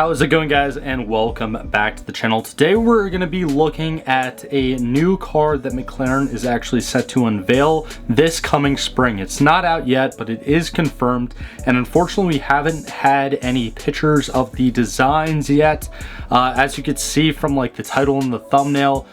How's it going, guys, and welcome back to the channel. Today we're going to be looking at a new car that McLaren is actually set to unveil this coming spring. It's not out yet, but it is confirmed, and unfortunately we haven't had any pictures of the designs yet. As you could see from like the title and the thumbnail,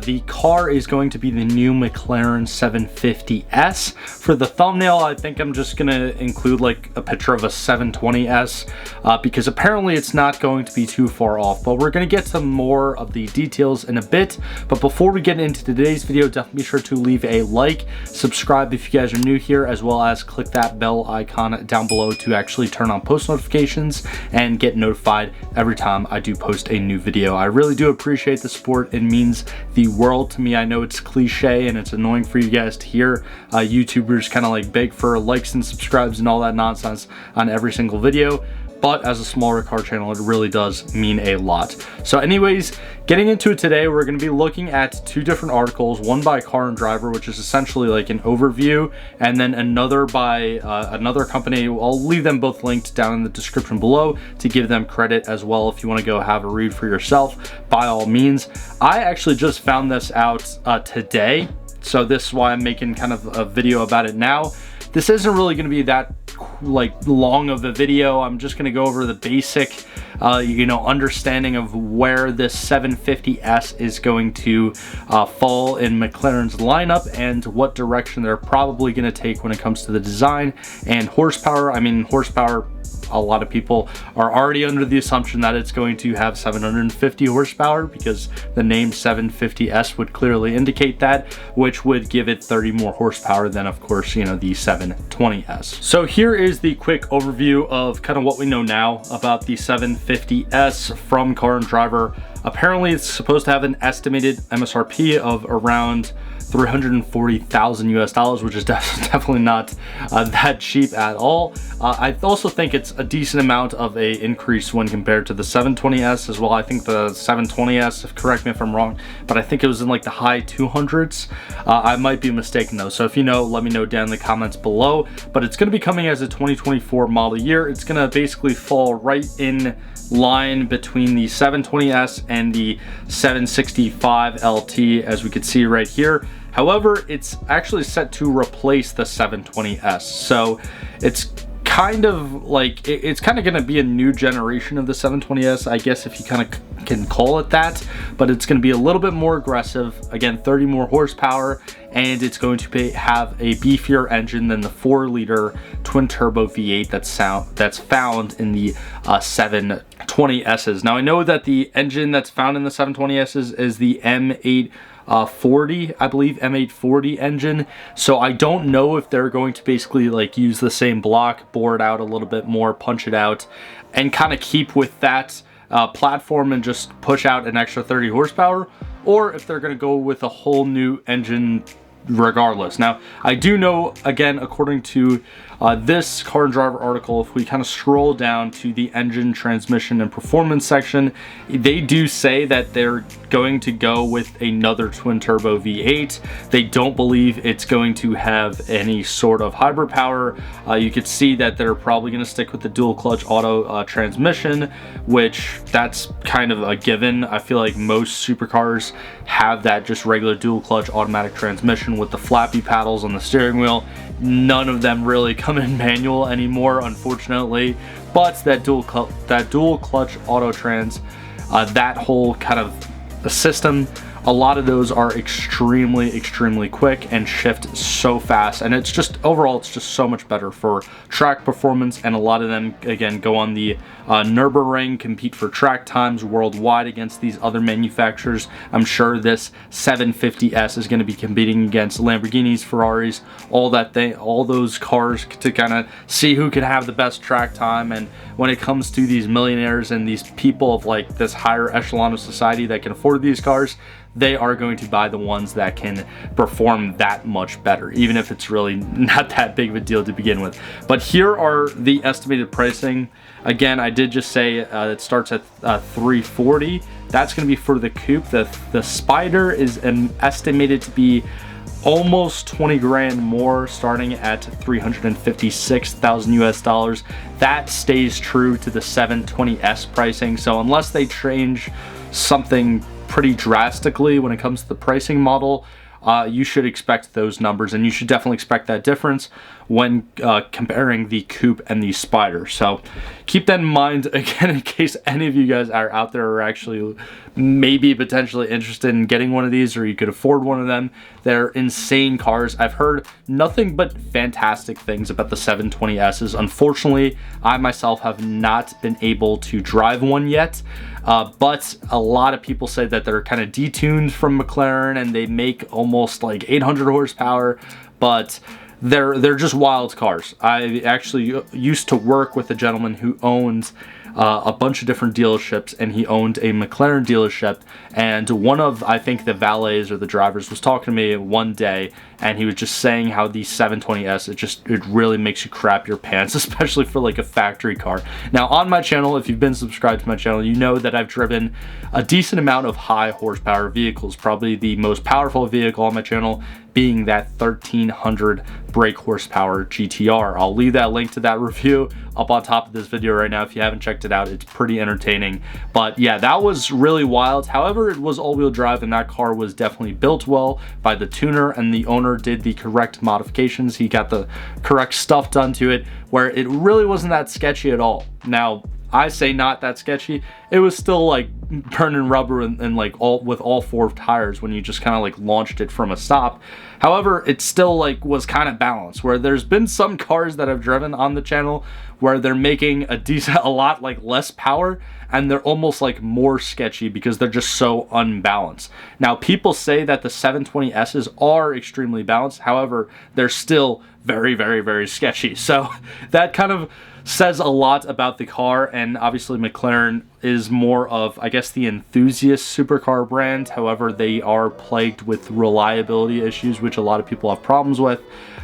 the car is going to be the new McLaren 750s. For the thumbnail, I think I'm just going to include like a picture of a 720s because apparently it's not going to be too far off. But we're going to get some more of the details in a bit. But before we get into today's video, definitely be sure to leave a like, subscribe if you guys are new here, as well as click that bell icon down below to actually turn on post notifications and get notified every time I do post a new video. I really do appreciate the support. It means the world to me. I know it's cliche and it's annoying for you guys to hear YouTubers kind of like beg for likes and subscribes and all that nonsense on every single video, but as a smaller car channel, it really does mean a lot. So anyways, getting into it today, we're going to be looking at two different articles, one by Car and Driver, which is essentially like an overview, and then another by another company. I'll leave them both linked down in the description below to give them credit as well. If you want to go have a read for yourself, by all means. I actually just found this out today, so this is why I'm making kind of a video about it now. This isn't really going to be that like long of a video. I'm just going to go over the basic understanding of where this 750s is going to fall in McLaren's lineup and what direction they're probably going to take when it comes to the design and horsepower. I mean, horsepower, a lot of people are already under the assumption that it's going to have 750 horsepower because the name 750s would clearly indicate that, which would give it 30 more horsepower than, of course, the 720s. So here is the quick overview of kind of what we know now about the 750s from Car and Driver. Apparently it's supposed to have an estimated MSRP of around $340,000 US, which is definitely not that cheap at all. I also think it's a decent amount of a increase when compared to the 720s as well. I think the 720s, correct me if I'm wrong, but I think it was in like the high 200s. I might be mistaken though, so if you know, let me know down in the comments below. But it's going to be coming as a 2024 model year. It's going to basically fall right in line between the 720s and the 765 LT, as we could see right here. However, it's actually set to replace the 720s, so it's kind of like it's kind of going to be a new generation of the 720s, I guess, if you kind of can call it that. But it's going to be a little bit more aggressive, again, 30 more horsepower, and it's going to have a beefier engine than the 4-liter twin turbo V8 that's found in the 720s. Now I know that the engine that's found in the 720s is the M840, I believe, M840 engine. So I don't know if they're going to basically like use the same block, bore it out a little bit more, punch it out, and kind of keep with that platform and just push out an extra 30 horsepower, or if they're going to go with a whole new engine regardless. Now I do know, again, according to this Car and Driver article, if we kind of scroll down to the engine, transmission, and performance section, they do say that they're going to go with another twin turbo V8. They don't believe it's going to have any sort of hybrid power. You could see that they're probably going to stick with the dual clutch auto transmission, which that's kind of a given. I feel like most supercars have that just regular dual clutch automatic transmission with the flappy paddles on the steering wheel. None of them really come in manual anymore, unfortunately, but that dual clutch auto trans, that whole kind of system, a lot of those are extremely quick and shift so fast, and it's just overall it's just so much better for track performance. And a lot of them, again, go on the Nürburgring, compete for track times worldwide against these other manufacturers. I'm sure this 750s is going to be competing against Lamborghinis, Ferraris, all those cars to kind of see who can have the best track time. And when it comes to these millionaires and these people of like this higher echelon of society that can afford these cars, they are going to buy the ones that can perform that much better, even if it's really not that big of a deal to begin with. But here are the estimated pricing. Again, I did just say it starts at $340. That's going to be for the coupe. The Spider is estimated to be almost 20 grand more, starting at 356,000 US dollars. That stays true to the 720S pricing. So unless they change something pretty drastically when it comes to the pricing model, you should expect those numbers, and you should definitely expect that difference when comparing the Coupe and the Spider. So keep that in mind, again, in case any of you guys are out there are actually maybe potentially interested in getting one of these, or you could afford one of them. They're insane cars. I've heard nothing but fantastic things about the 720Ss. Unfortunately, I myself have not been able to drive one yet, but a lot of people say that they're kind of detuned from McLaren and they make almost like 800 horsepower, but they're just wild cars. I actually used to work with a gentleman who owns a bunch of different dealerships, and he owned a McLaren dealership, and one of, I think, the valets or the drivers was talking to me one day, and he was just saying how the 720S, it really makes you crap your pants, especially for like a factory car. Now on my channel, if you've been subscribed to my channel, you know that I've driven a decent amount of high horsepower vehicles. Probably the most powerful vehicle on my channel being that 1300 brake horsepower GTR. I'll leave that link to that review up on top of this video right now if you haven't checked it out. It's pretty entertaining. But yeah, that was really wild. However, it was all-wheel drive, and that car was definitely built well by the tuner, and the owner did the correct modifications. He got the correct stuff done to it, where it really wasn't that sketchy at all. Now, I say not that sketchy. It was still like burning rubber and like with all four tires when you just kind of like launched it from a stop. However, it still like was kind of balanced, where there's been some cars that I've driven on the channel where they're making a lot like less power, and they're almost like more sketchy because they're just so unbalanced. Now, people say that the 720Ss are extremely balanced. However, they're still very, very, very sketchy. So that kind of says a lot about the car, and obviously McLaren is more of, I guess, the enthusiast supercar brand. However, they are plagued with reliability issues, which a lot of people have problems with.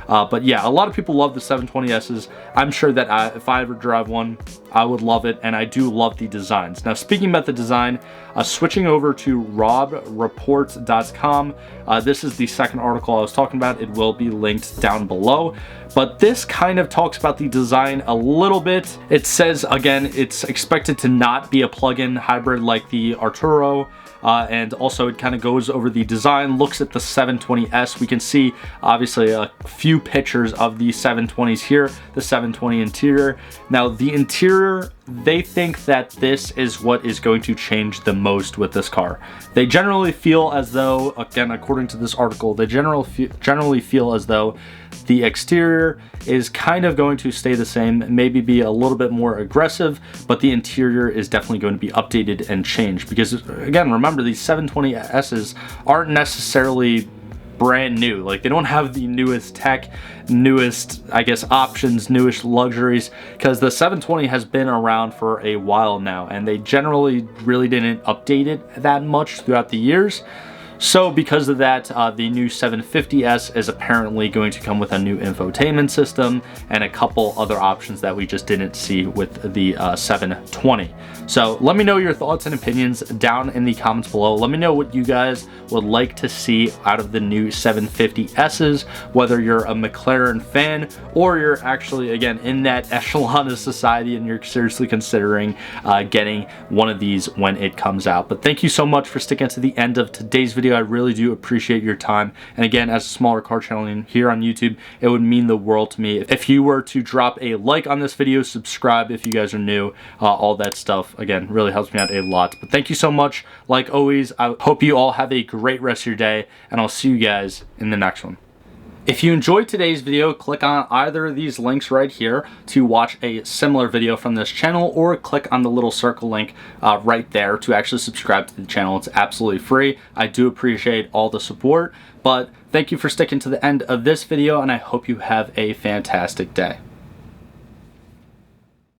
But yeah, a lot of people love the 720Ss. I'm sure that if I ever drive one, I would love it, and I do love the designs. Now, speaking about the design, switching over to robreport.com, this is the second article I was talking about. It will be linked down below. But this kind of talks about the design a little bit. It says, again, it's expected to not be a plug-in hybrid like the Arturo. And also it kind of goes over the design, looks at the 720S. We can see obviously a few pictures of the 720s here, the 720 interior. Now the interior, they think that this is what is going to change the most with this car. They generally feel as though, again, according to this article, they generally feel as though the exterior is kind of going to stay the same, maybe be a little bit more aggressive, but the interior is definitely going to be updated and changed. Because again, remember, these 720Ss aren't necessarily brand new. Like, they don't have the newest tech, newest, I guess, options, newest luxuries, because the 720 has been around for a while now, and they generally really didn't update it that much throughout the years. So because of that, the new 750S is apparently going to come with a new infotainment system and a couple other options that we just didn't see with the 720. So let me know your thoughts and opinions down in the comments below. Let me know what you guys would like to see out of the new 750Ss, whether you're a McLaren fan or you're actually, again, in that echelon of society and you're seriously considering getting one of these when it comes out. But thank you so much for sticking to the end of today's video. I really do appreciate your time. And again, as a smaller car channel here on YouTube, it would mean the world to me if you were to drop a like on this video, subscribe if you guys are new, all that stuff. Again, really helps me out a lot. But thank you so much. Like always, I hope you all have a great rest of your day, and I'll see you guys in the next one. If you enjoyed today's video, click on either of these links right here to watch a similar video from this channel, or click on the little circle link right there to actually subscribe to the channel. It's absolutely free. I do appreciate all the support, but thank you for sticking to the end of this video, and I hope you have a fantastic day.